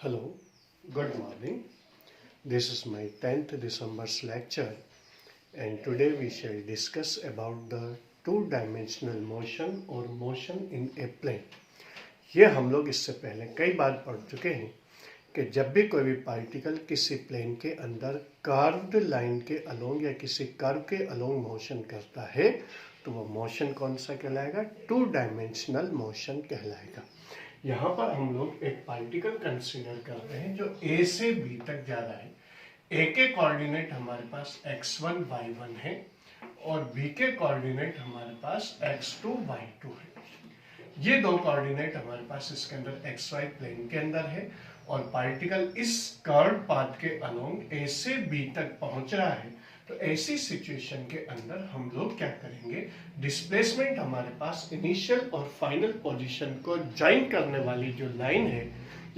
Hello, good morning. This is my 10th December's lecture, and today we shall discuss about the two-dimensional motion or motion in a plane. ये हम लोग इससे पहले कई बार पढ़ चुके हैं कि जब भी कोई भी पार्टिकल किसी प्लेन के अंदर कर्व्ड लाइन के अलोंग या किसी कर्व के अलोंग मोशन करता है तो वो मोशन कौन सा कहलाएगा? टू डायमेंशनल मोशन कहलाएगा। यहाँ पर हम लोग एक पार्टिकल कंसीडर कर रहे हैं जो ए से बी तक जा रहा है। ए के कोऑर्डिनेट हमारे पास x1 y1 है और बी के कोऑर्डिनेट हमारे पास x2 y2 है। ये दो कोऑर्डिनेट हमारे पास इसके अंदर xy प्लेन के अंदर है और पार्टिकल इस कर्व पाथ के अलोंग ए से बी तक पहुंच रहा है। तो ऐसी सिचुएशन के अंदर हम लोग क्या करेंगे? डिस्प्लेसमेंट हमारे पास इनिशियल और फाइनल पोजीशन को ज्वाइन करने वाली जो लाइन है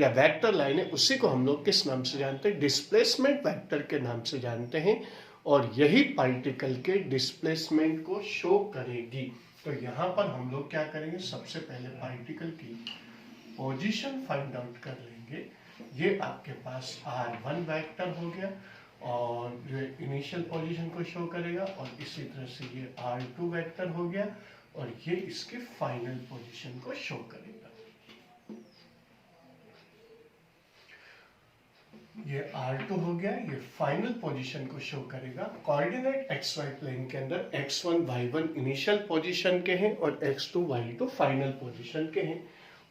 या वेक्टर लाइन है उसी को हम लोग किस नाम से जानते हैं? डिस्प्लेसमेंट वेक्टर के नाम से जानते हैं और यही पार्टिकल के डिस्प्लेसमेंट को शो करेगी। तो यहाँ पर हम लोग क्या करेंगे? सबसे पहले पार्टिकल की पोजीशन फाइंड आउट कर लेंगे। ये आपके पास r1 वेक्टर हो गया और जो इनिशियल पोजीशन को शो करेगा और इसी तरह से ये r2 वेक्टर हो गया और ये इसके फाइनल पोजीशन को शो करेगा। ये r2 हो गया, ये फाइनल पोजीशन को शो करेगा। कोऑर्डिनेट xy प्लेन के अंदर x1 y1 इनिशियल पोजीशन के हैं और x2 y2 फाइनल पोजीशन के हैं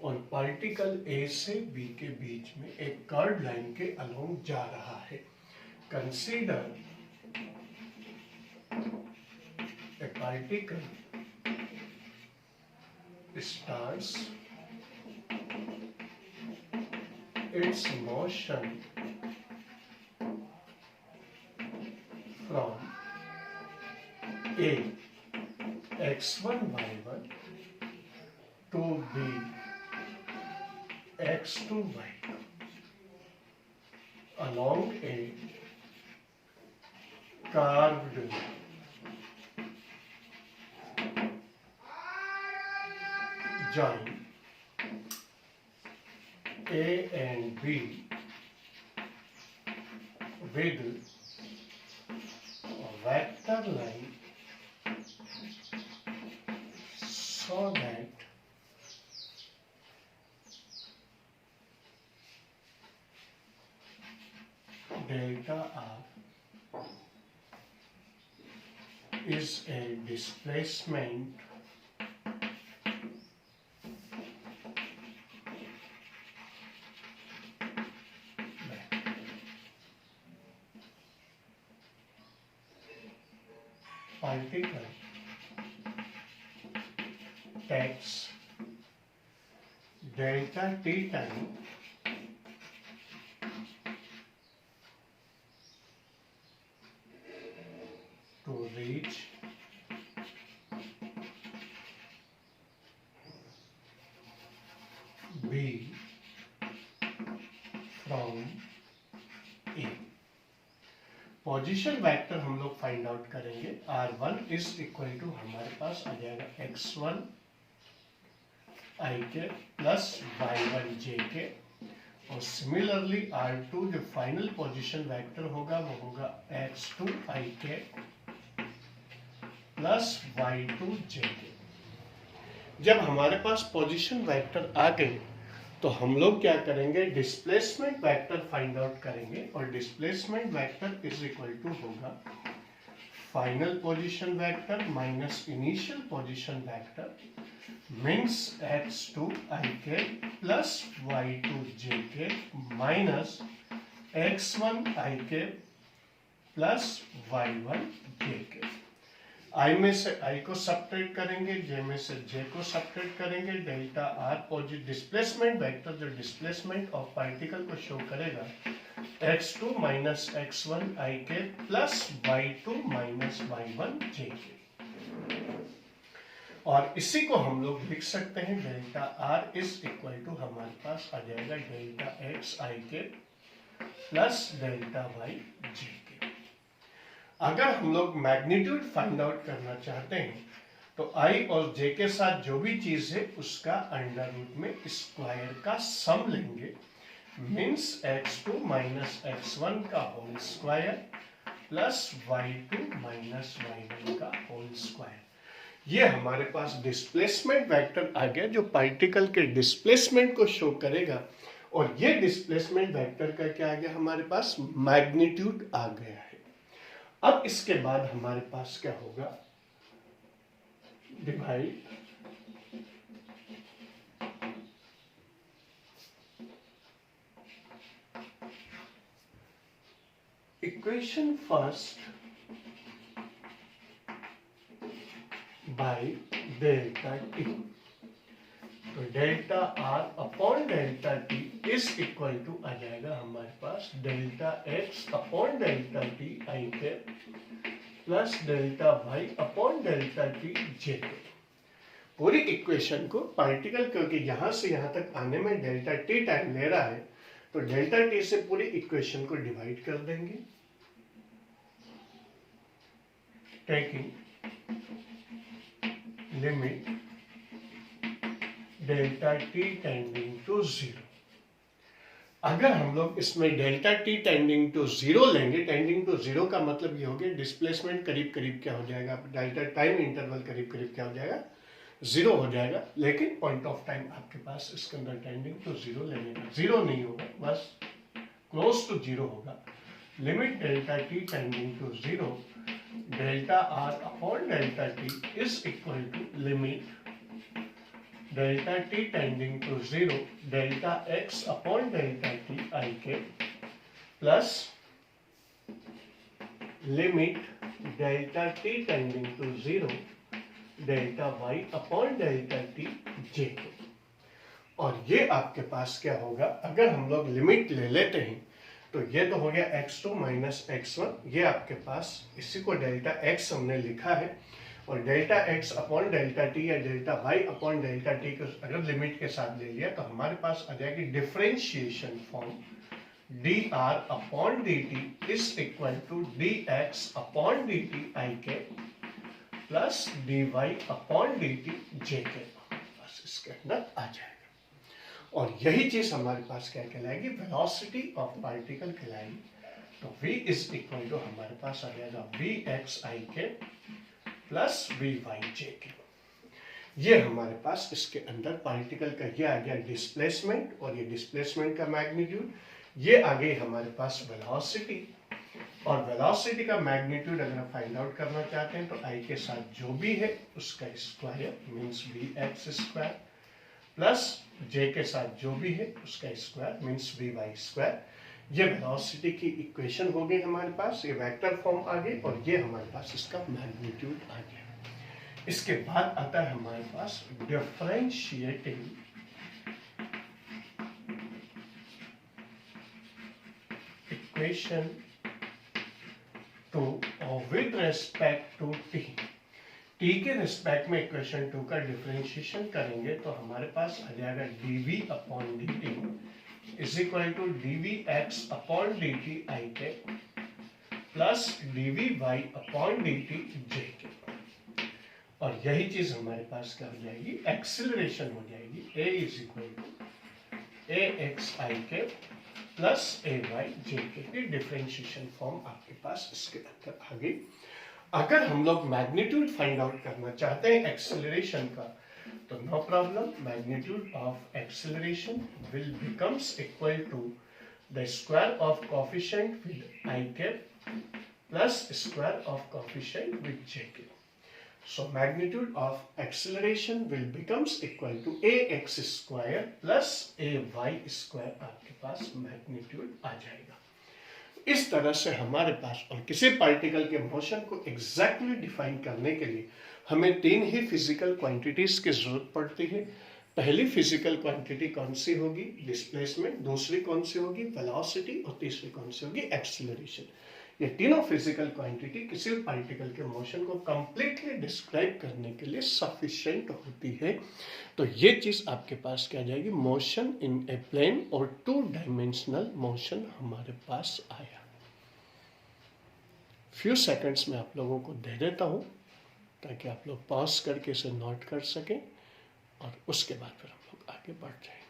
और पार्टिकल a से b के बीच में एक कर्व लाइन के अलोंग जा रहा है। Consider a particle starts its motion from A x1 y1 to B x2 y2 along a curved join A and B with a vector line so that delta R is a displacement particle takes delta t time to reach B from A। Position vector हम लोग find out करेंगे। R1 is equal to हमारे पास आ जाएगा x1 i के plus y1 j के और सिमिलरली R2 जो फाइनल पोजीशन वेक्टर होगा वो होगा x2 i के प्लस y2 j के। जब हमारे पास पोजीशन वेक्टर आ गए तो हम लोग क्या करेंगे? डिस्प्लेसमेंट वेक्टर फाइंड आउट करेंगे और displacement vector is equal to होगा final position vector minus initial position vector means x2 i के प्लस y2 j के माइनस x1 i के प्लस y1 j के। I में से I को सब्ट्रैक्ट करेंगे, J में से J को सब्ट्रैक्ट करेंगे। Delta R positive displacement vector जो डिस्प्लेसमेंट ऑफ पार्टिकल को शो करेगा x2 माइनस x1 I के plus y2 minus y1 J के। और इसी को हम लोग लिख सकते हैं delta R is equal to हमारे पास आ जाएगा डेल्टा x I के प्लस डेल्टा y J के। अगर हम लोग मैग्नीट्यूड फाइंड आउट करना चाहते हैं तो I और J के साथ जो भी चीज है उसका अंडर रूट में स्क्वायर का सम लेंगे मीन्स x2 माइनस x1 का whole square plus y2 minus y1 का होल स्क्वायर। ये हमारे पास डिस्प्लेसमेंट वेक्टर आ गया जो पार्टिकल के डिस्प्लेसमेंट को शो करेगा। और ये डिस्प्लेसमेंट वेक्टर का क्या आ गया, हमारे पास मैग्नीट्यूड आ गया है। अब इसके बाद हमारे पास क्या होगा, divide equation first by delta T. तो delta are upon delta T is equal to आ जाएगा हमारे पास delta X upon delta T I के plus delta Y upon delta T J के। पूरी इक्वेशन को पार्टिकल, क्योंकि यहां से यहां तक आने में डेल्टा टी टाइम ले रहा है, तो डेल्टा टी से पूरी इक्वेशन को डिवाइड कर देंगे, taking limit delta T tending to zero. अगर हम लोग इसमें delta T tending to zero लेंगे, टेंडिंग टू जीरो का मतलब ये हो गया डिस्प्लेसमेंट करीब करीब क्या हो जाएगा, डेल्टा टाइम इंटरवल करीब करीब क्या हो जाएगा, जीरो हो जाएगा। लेकिन पॉइंट ऑफ टाइम आपके पास इसके अंदर टेंडिंग टू जीरो लेने का, जीरो नहीं होगा, बस क्लोज टू जीरो होगा। Limit delta T tending to zero delta are upon delta T is equal to limit delta T tending to zero delta X upon delta T I के plus limit delta T tending to zero delta Y upon delta T J के। और ये आपके पास क्या होगा, अगर हम लोग लिमिट ले लेते हैं तो ये तो हो गया x2 माइनस x1, ये आपके पास, इसी को डेल्टा x हमने लिखा है, और delta x upon delta T या delta y upon delta T को अगर लिमिट के साथ ले लिया तो हमारे पास आ जाएगी differentiation form dr upon dt is equal to dx upon dt आई के plus dy upon dt j के। बस इसके अंदर आ जाएगा। और यही चीज हमारे पास क्या कहलाएगी, वेलोसिटी ऑफ पार्टिकल कहलाएगी। तो v इज इक्वल टू हमारे पास आ जाएगा vx आई के प्लस vy जे के। ये हमारे पास इसके अंदर पार्टिकल का ये आ गया डिस्प्लेसमेंट, और ये डिस्प्लेसमेंट का मैग्नीट्यूड, ये आ गई हमारे पास वेलोसिटी। और वेलोसिटी का मैग्नीट्यूड अगर आप फाइंड आउट करना चाहते हैं तो आई के साथ जो भी है उसका square means vx square plus J के साथ जो भी है उसका स्क्वायर मीन्स vy स्क्वायर। ये वेलोसिटी की इक्वेशन हो गई हमारे पास, ये वेक्टर फॉर्म आ गई, और ये हमारे पास इसका मैग्नीट्यूड आ गया। इसके बाद आता है हमारे पास differentiating equation two with respect to T. T के रिस्पेक्ट में इक्वेशन 2 का डिफरेंशिएशन करेंगे तो हमारे पास आ जाएगा dv upon dt is equal to dv x upon dt आई के plus dv y upon dt j के। और यही चीज हमारे पास क्या हो जाएगी, एक्सिलरेशन हो जाएगी, a is equal to ax i के प्लस ay j के की डिफरेंशिएशन फॉर्म आपके पास इसके अंदर आ गई। अगर हम लोग मैग्नीट्यूड फाइंड आउट करना चाहते हैं एक्सेलरेशन का तो no problem, magnitude of acceleration will becomes equal to the square of coefficient with i cap plus square of coefficient with j cap. So magnitude of acceleration will becomes equal to ax square plus ay square, आपके पास magnitude आ जाएगा। इस तरह से हमारे पास, और किसी particle के मोशन को एग्जैक्टली डिफाइन करने के लिए हमें तीन ही फिजिकल क्वांटिटीज की जरूरत पड़ती है। पहली फिजिकल क्वांटिटी कौन सी होगी, डिस्प्लेसमेंट, दूसरी कौन सी होगी, वेलोसिटी, और तीसरी कौन सी होगी, एक्सीलरेशन। ये तीनों फिजिकल क्वांटिटी किसी पार्टिकल के मोशन को कंप्लीटली डिस्क्राइब करने के लिए सफिशिएंट होती है। तो ये चीज आपके पास क्या जाएगी, मोशन इन ए प्लेन और टू डायमेंशनल मोशन हमारे पास आया। फ्यू सेकंड्स में आप लोगों को दे देता हूं ताकि आप लोग पॉज करके इसे नोट कर सकें, और उसके बाद फिर हम लोग आगे बढ़ जाएंगे।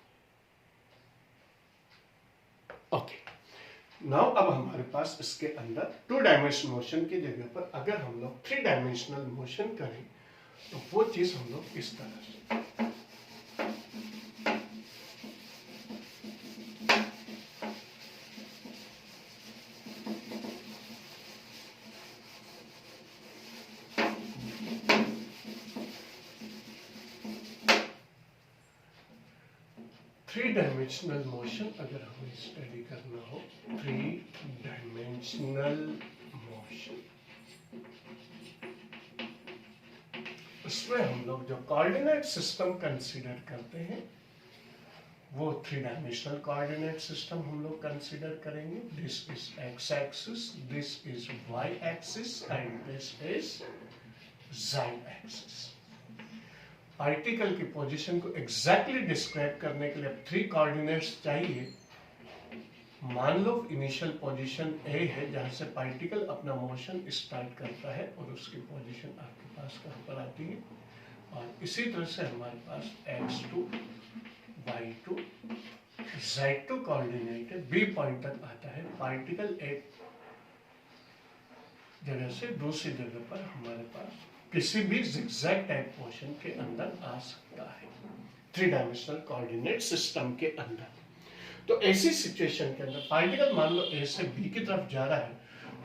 ओके, नाउ अब हमारे पास इसके अंदर 2 डायमेंशनल मोशन की जगह पर अगर हम लोग 3 डायमेंशनल मोशन करें तो वो चीज हम लोग इस तरह से 3 डायमेंशनल मोशन अगर हमें स्टडी करना हो, 3 डायमेंशनल मोशन, उसमें हम लोग जो कोऑर्डिनेट सिस्टम कंसीडर करते हैं वो 3 डायमेंशनल कोऑर्डिनेट सिस्टम हम लोग कंसीडर करेंगे. This is x axis, this is y axis and this is z axis. Particle की पोजीशन को एग्जैक्टली डिस्क्राइब करने के लिए 3 कोऑर्डिनेट्स चाहिए. मान लो इनिशियल पोजीशन ए है जहां से पार्टिकल अपना मोशन स्टार्ट करता है और उसकी पोजीशन आपके पास कहां पर आती है, और इसी तरह से हमारे पास x2, y2, z2 कोऑर्डिनेट है. बी पॉइंट तक आता है. पार्टिकल एक जगह से दूसरी जगह पर हमारे पास किसी भी जिगजैग टाइप मोशन के अंदर आ सकता है 3 डायमेंशनल कोऑर्डिनेट सिस्टम के अंदर. तो ऐसी सिचुएशन के अंदर पार्टिकल मान लो ए से बी की तरफ जा रहा है,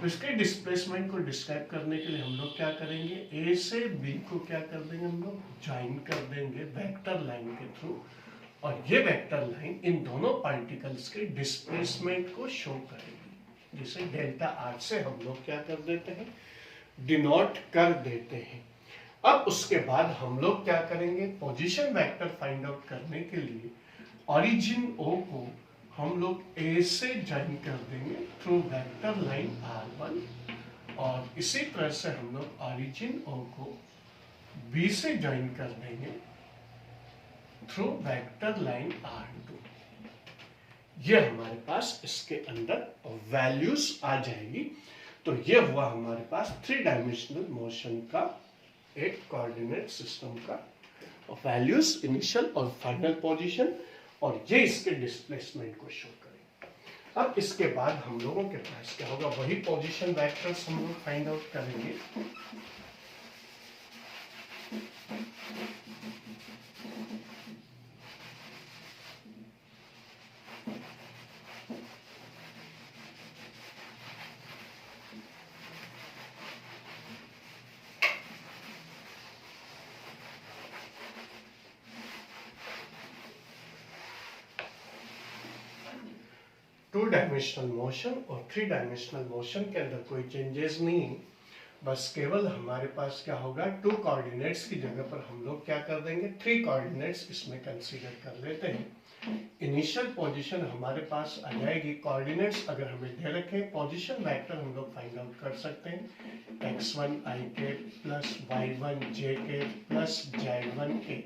तो इसके डिस्प्लेसमेंट को डिस्क्राइब करने के लिए हम लोग क्या करेंगे, ए से बी को क्या कर देंगे, हम लोग ज्वाइन कर देंगे वेक्टर लाइन के थ्रू, और ये वेक्टर लाइन इन दोनों पार्टिकल्स के डिस्प्लेसमेंट को शो करेगी, जिसे डेल्टा आर से हम लोग क्या कर देते हैं, डिनोट कर देते हैं. अब उसके बाद हम लोग क्या करेंगे, पोजीशन वेक्टर फाइंड आउट करने के लिए ओरिजिन ओ को हम लोग ए से ज्वाइन कर देंगे थ्रू वेक्टर लाइन R1, और इसी तरह से हम लोग ओरिजिन ओ को बी से ज्वाइन कर देंगे थ्रू वेक्टर लाइन R2. ये हमारे पास इसके अंदर वैल्यूज आ जाएगी. तो ये हुआ हमारे पास 3 डायमेंशनल मोशन का एक कोऑर्डिनेट सिस्टम का वैल्यूज, इनिशियल और फाइनल पोजीशन, और ये इसके डिस्प्लेसमेंट को शो करेंगे. अब इसके बाद हम लोगों के पास क्या होगा, वही पोजीशन वेक्टर्स हम लोग फाइंड आउट करेंगे. टू डायमेंशनल मोशन और 3 डायमेंशनल मोशन के अंदर कोई चेंजेस नहीं है, बस केवल हमारे पास क्या होगा, 2 कोऑर्डिनेट्स की जगह पर हम लोग क्या कर देंगे, 3 कोऑर्डिनेट्स इसमें कंसीडर कर लेते हैं. इनिशियल पोजीशन हमारे पास आ जाएगी. कोऑर्डिनेट्स अगर हमें दे रखे, पोजीशन वेक्टर हम लोग फाइंड आउट कर सकते हैं, x1 i k plus y1 j k plus z1 k.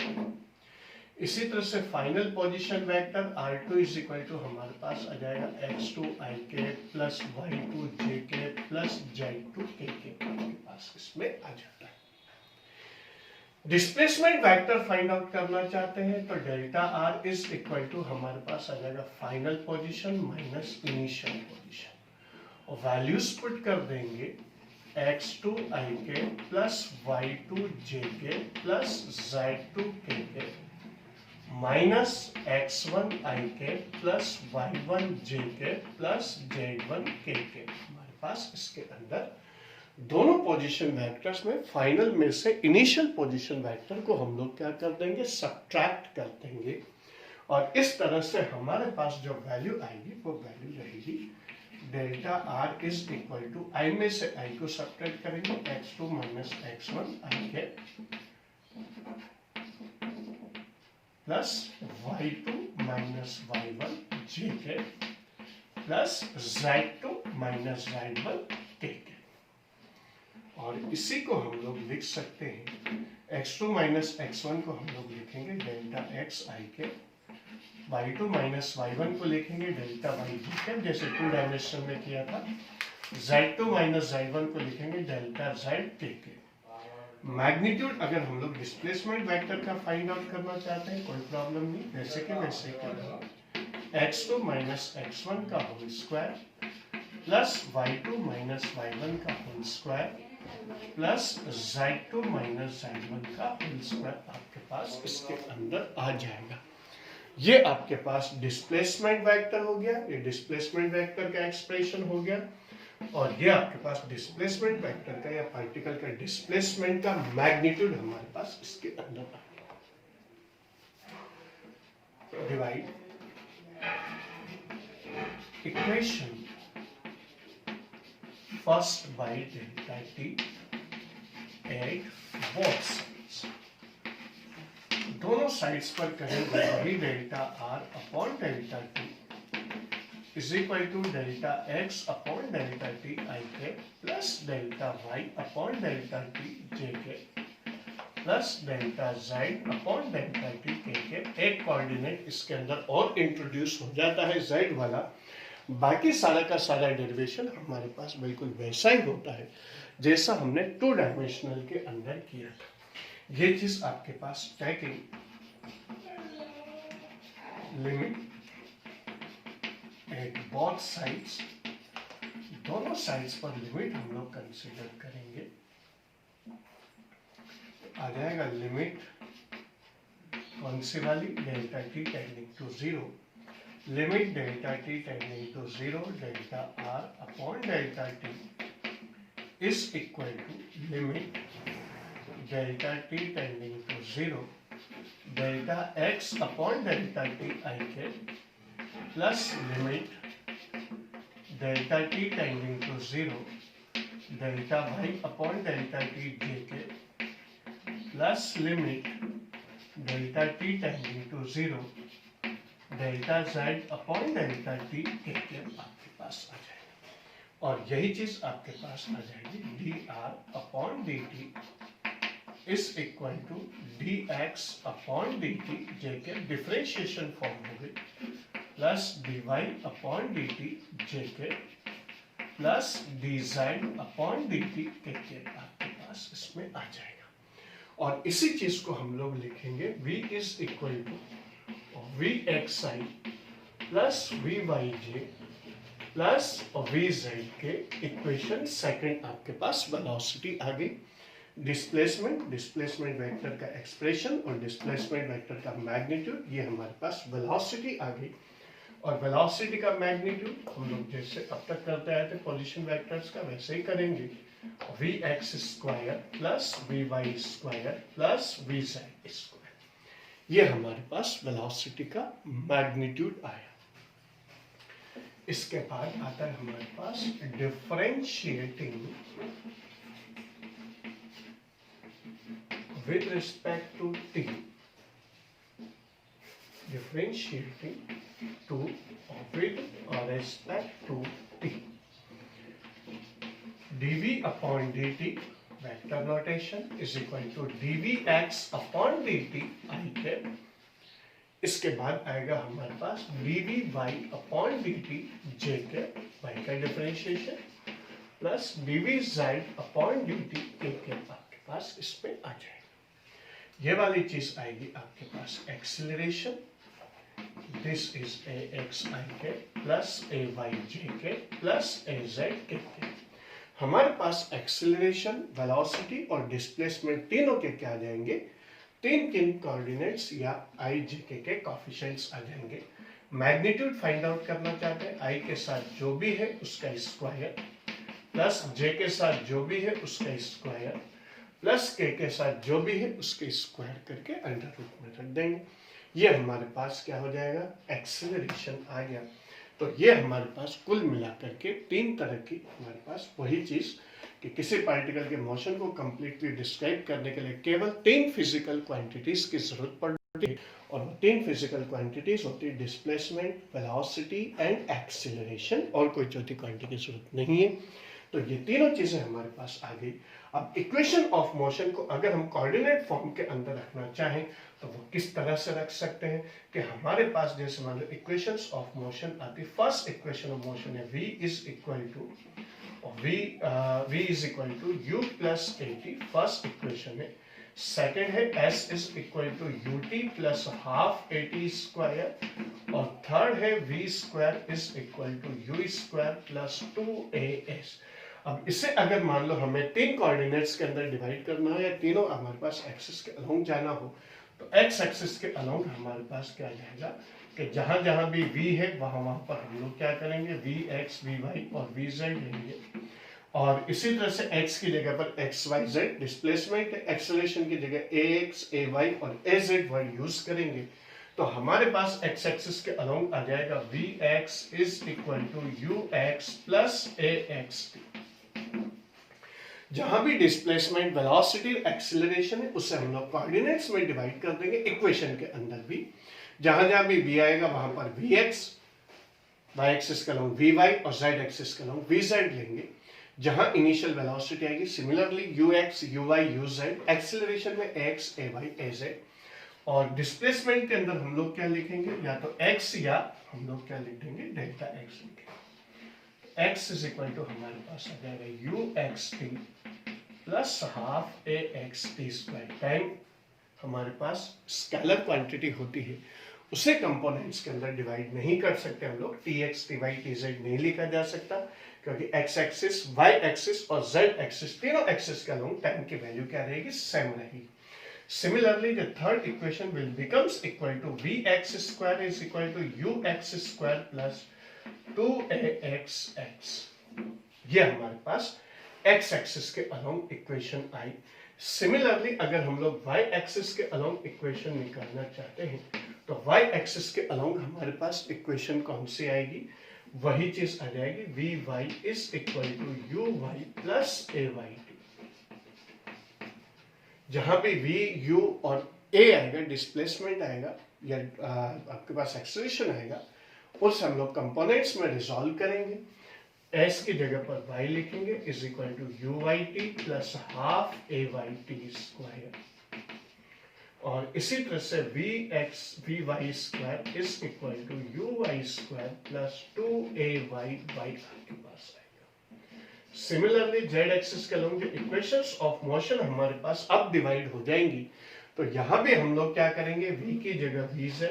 इसी तरह से final position vector R2 is equal to हमारे पास आ जाएगा x2 i k plus y2 j k plus z2 k के पास इसमें आ जाता है. डिस्प्लेसमेंट वेक्टर फाइंड आउट करना चाहते हैं तो delta R is equal to हमारे पास आ जाएगा final position minus initial position, और वैल्यूज पुट कर देंगे x2 i k plus y2 j k plus z2 k के minus x1 i k plus y1 j k plus z1 k के. हमारे पास इसके अंदर दोनों पोजीशन वेक्टर्स में फाइनल में से इनिशियल पोजीशन वेक्टर को हम लोग क्या कर देंगे, सब्ट्रैक्ट कर देंगे, और इस तरह से हमारे पास जो वैल्यू आएगी वो वैल्यू रहेगी delta R is equal to, I में से आई को सब्ट्रैक्ट करेंगे, x2 minus x1 i k plus y2 minus y1 j k plus z2 minus z1 k के. और इसी को हम लोग लिख सकते हैं, x2 माइनस x1 को हम लोग लिखेंगे delta x i k, y2 minus y1 को लिखेंगे डेल्टा y j k जैसे 2 डायमेंशन में किया था, z2 माइनस z1 को लिखेंगे डेल्टा z k के. मैग्नीट्यूड अगर हम लोग डिस्प्लेसमेंट वेक्टर का फाइंड आउट करना चाहते हैं कोई प्रॉब्लम नहीं, वैसे के वैसे करेंगे. x2 माइनस x1 का whole square plus y2 minus y1 का whole square plus z2 minus z1 का होल स्क्वायर आपके पास इसके अंदर आ जाएगा। ये आपके पास डिस्प्लेसमेंट वेक्टर हो गया, ये डिस्प्लेसमेंट वेक्टर का एक्सप्रेशन हो गया, और ये आपके पास डिस्प्लेसमेंट वेक्टर का या पार्टिकल का डिस्प्लेसमेंट का मैग्नीट्यूड हमारे पास इसके अंदर आ गया। Divide equation first by delta T at both sides, दोनों साइड्स पर करेंगे वही delta are upon delta T is equal to delta X upon delta T I के plus delta Y upon delta T J के plus delta Z upon delta T के। एक coordinate इसके अंदर और इंट्रोड्यूस हो जाता है जेड वाला, बाकी सारा का सारा डेरिवेशन हमारे पास बिल्कुल वैसा ही होता है जैसा हमने टू डायमेंशनल के अंदर किया था। ये चीज आपके पास taking limit at both sides, दोनों साइड्स पर लिमिट हम लोग कंसीडर करेंगे, आ जाएगा लिमिट कौन सी वाली, delta T tending to zero, limit delta T tending to zero delta are upon delta t is equal to limit delta t tending to 0 delta x upon delta t I k plus limit delta t tending to 0 delta y upon delta t j k plus limit delta t tending to 0 delta z upon delta t k आपके पास आ जाएगा। और यही चीज आपके पास आ जाएगी D R upon D T is equal to D X upon D T J के डिफरेंशिएशन फॉर्म हो गई plus D Y upon D T J के plus D Z upon D T के आपके पास इसमें आ जाएगा। और इसी चीज को हम लोग लिखेंगे v is equal to v x i plus v y j plus v z k equation second आपके पास वेलोसिटी आ गई, डिस्प्लेसमेंट वेक्टर का एक्सप्रेशन और डिस्प्लेसमेंट वेक्टर का मैग्नीट्यूड, ये हमारे पास वेलोसिटी आ गई। और वेलोसिटी का मैग्नीट्यूड हम लोग जैसे अब तक करते आए थे पोजीशन वेक्टर्स का वैसे ही करेंगे, v x square plus v y square plus v z square, ये हमारे पास वेलोसिटी का मैग्नीट्यूड आया। इसके बाद आता है हमारे पास differentiating with respect to T, differentiating two with respect to T, dv upon dt vector notation is equal to dv x upon dt आई के। इसके बाद आएगा हमारे पास dv y upon dt j के y का differentiation plus dv z upon dt k के आपके पास इसमें आ जाएगा। ये वाली चीज आएगी आपके पास acceleration, this is a x i k plus a y j k plus a z k के। हमारे पास एक्सीलरेशन, वेलोसिटी और डिस्प्लेसमेंट तीनों के क्या आ जाएंगे, तीन कोऑर्डिनेट्स या आई जे के कोएफिशिएंट्स आ जाएंगे। मैग्नीट्यूड फाइंड आउट करना चाहते हैं, आई के साथ जो भी है उसका स्क्वायर प्लस जे के साथ जो भी है उसका स्क्वायर प्लस के साथ जो भी है उसके स्क्वायर करके अंडर रूट में रख देंगे। ये हमारे पास क्या हो जाएगा, एक्सीलरेशन आ गया। तो ये हमारे पास कुल मिलाकर के तीन तरह की हमारे पास वही चीज कि किसी पार्टिकल के मोशन को कंप्लीटली डिस्क्राइब करने के लिए केवल तीन फिजिकल क्वांटिटीज की जरूरत पड़ती है, और वो तीन फिजिकल क्वांटिटीज होती है डिस्प्लेसमेंट, वेलोसिटी एंड एक्सीलरेशन, और कोई चौथी क्वांटिटी की जरूरत नहीं है। तो ये तीनों चीजें हमारे पास आ गई। अब इक्वेशन ऑफ मोशन को अगर हम कोऑर्डिनेट फॉर्म के अंदर रखना चाहें तो वो किस तरह से रख सकते हैं कि हमारे पास जैसे मान लो इक्वेशंस ऑफ मोशन आती, फर्स्ट इक्वेशन ऑफ मोशन है v is equal to u plus a t, first equation है। सेकंड है s is equal to u t plus half a t square, और थर्ड है v square is equal to u square plus 2as। अब इसे अगर मान लो हमें तीन कोऑर्डिनेट्स के अंदर डिवाइड करना है, या तीनों हमारे पास एक्सिस के अलोंग जाना हो, तो एक्स एक्सिस के अलोंग हमारे पास क्या जाएगा कि जहां जहां भी v है वहां पर हम लोग क्या करेंगे, vx, vy और vz लेंगे, और इसी तरह से x की जगह पर x y z displacement, acceleration की जगह ax, ay और az वर्ड यूज करेंगे। तो हमारे पास x एक्सिस के अलोंग आ जाएगा vx is equal to ux plus ax। जहां भी डिस्प्लेसमेंट, वेलोसिटी, एक्सेलरेशन है उसे हम लोग कोऑर्डिनेट्स में डिवाइड कर देंगे इक्वेशन के अंदर भी। जहां जहां भी v आएगा वहां पर vx, y एक्सिस के अलोंग vy और z एक्सिस के अलोंग vz लेंगे। जहां इनिशियल वेलोसिटी आएगी similarly ux, uy, uz, acceleration में ax, ay, az, और डिस्प्लेसमेंट के अंदर हम लोग क्या लिखेंगे, या तो x या हम लोग क्या लिख देंगे, डेल्टा x लिखेंगे। x इज इक्वल टू हमारे पास आ जाएगा uxt plus half axt square time हमारे पास स्केलर क्वांटिटी होती है, उसे कंपोनेंट्स के अंदर डिवाइड नहीं कर सकते हम लोग, tx, ty, tz नहीं लिखा जा सकता, क्योंकि x एक्सिस, y एक्सिस और z एक्सिस तीनों एक्सिस के अलोंग टाइम की वैल्यू क्या रहेगी, सेम रहेगी। Similarly, the third equation will becomes equal to vx square is equal to ux square plus 2axx। ये हमारे पास x एक्सिस के अलोंग इक्वेशन आई। सिमिलरली अगर हम लोग y एक्सिस के अलोंग इक्वेशन निकालना चाहते हैं, तो y एक्सिस के अलोंग हमारे पास इक्वेशन कौन सी आएगी, वही चीज आ जाएगी vy is equal to uy plus ay। जहां भी v, u और a आएगा, डिस्प्लेसमेंट आएगा या आपके पास एक्सेलरेशन आएगा, उस हम लोग कंपोनेंट्स में रिजॉल्व करेंगे। s की जगह पर y लिखेंगे is equal to uyt plus half ayt square, और इसी तरह से vy square is equal to uy square plus 2ay आपके पास आएगा। सिमिलरली z एक्सिस के अलोंग जो इक्वेशंस ऑफ मोशन हमारे पास अब डिवाइड हो जाएंगी, तो यहां भी हम लोग क्या करेंगे, v की जगह vz,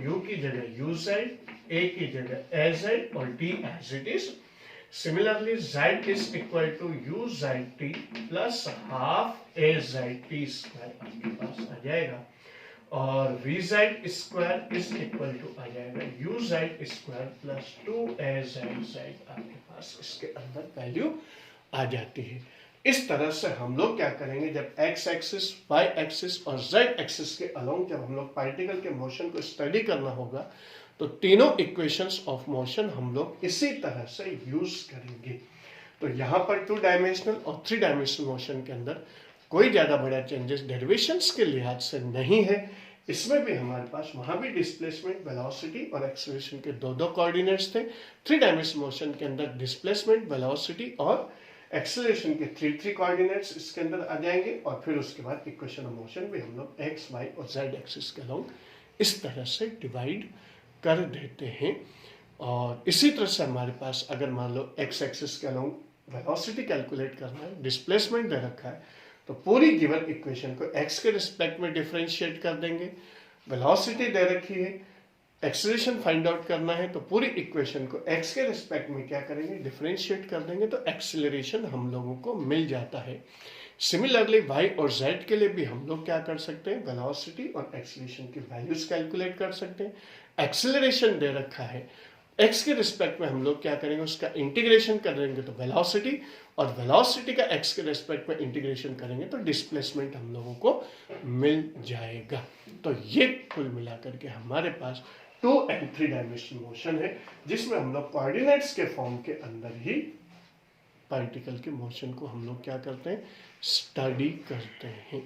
u की जगह uz, a की जगह az और t as it is। Similarly z is equal to uzt plus half az t square आपके पास आ जाएगा, और vz square is equal to आ जाएगा uz स्क्वायर प्लस 2az आपके पास इसके अंदर वैल्यू आ जाती है। इस तरह से हम लोग क्या करेंगे, जब x एक्सिस, y एक्सिस और z एक्सिस के अलोंग जब हम लोग पार्टिकल के मोशन को स्टडी करना होगा, तो तीनों इक्वेशंस ऑफ मोशन हम लोग इसी तरह से यूज करेंगे। तो यहाँ पर 2 डायमेंशनल और 3 डायमेंशनल मोशन के अंदर कोई ज्यादा बड़ा चेंजेस डेरिवेशंस के लिहाज से नहीं है। इसमें भी हमारे पास वहां भी डिस्प्लेसमेंट, वेलोसिटी और एक्सेलरेशन के दो कोऑर्डिनेट्स थे। 3 डायमेंशनल मोशन के अंदर डिस्प्लेसमेंट, वेलोसिटी और एक्सेलरेशन के 3 कोऑर्डिनेट्स इसके अंदर आ जाएंगे, और फिर उसके बाद इक्वेशन ऑफ मोशन भी हम लोग x, y और z एक्सिस के अलोंग इस तरह से डिवाइड कर देते हैं। और इसी तरह से हमारे पास अगर मान लो x एक्सिस के अलोंग वेलोसिटी कैलकुलेट करना है, डिस्प्लेसमेंट दे रखा है, तो पूरी गिवन इक्वेशन को x के रिस्पेक्ट में डिफरेंशिएट कर देंगे। वेलोसिटी दे रखी है, एक्सेलरेशन फाइंड आउट करना है, तो पूरी इक्वेशन को x के रिस्पेक्ट में क्या करेंगे, डिफरेंशिएट कर देंगे, तो एक्सेलरेशन हम लोगों को मिल जाता है। सिमिलरली y और z के लिए भी हम लोग क्या कर सकते हैं, वेलोसिटी और एक्सेलरेशन की वैल्यूज कैलकुलेट कर सकते हैं। एक्सेलरेशन दे रखा है, x के रिस्पेक्ट में हम लोग क्या करेंगे, उसका इंटीग्रेशन करेंगे तो वेलोसिटी, और वेलोसिटी का x के रिस्पेक्ट में इंटीग्रेशन करेंगे तो डिस्प्लेसमेंट हम लोगों को मिल जाएगा। तो ये कुल मिलाकर के हमारे पास 2 and 3 डायमेंशनल मोशन है, जिसमें हम लोग कोऑर्डिनेट्स के फॉर्म के अंदर ही पार्टिकल के मोशन को हम लोग क्या करते हैं, स्टडी करते हैं।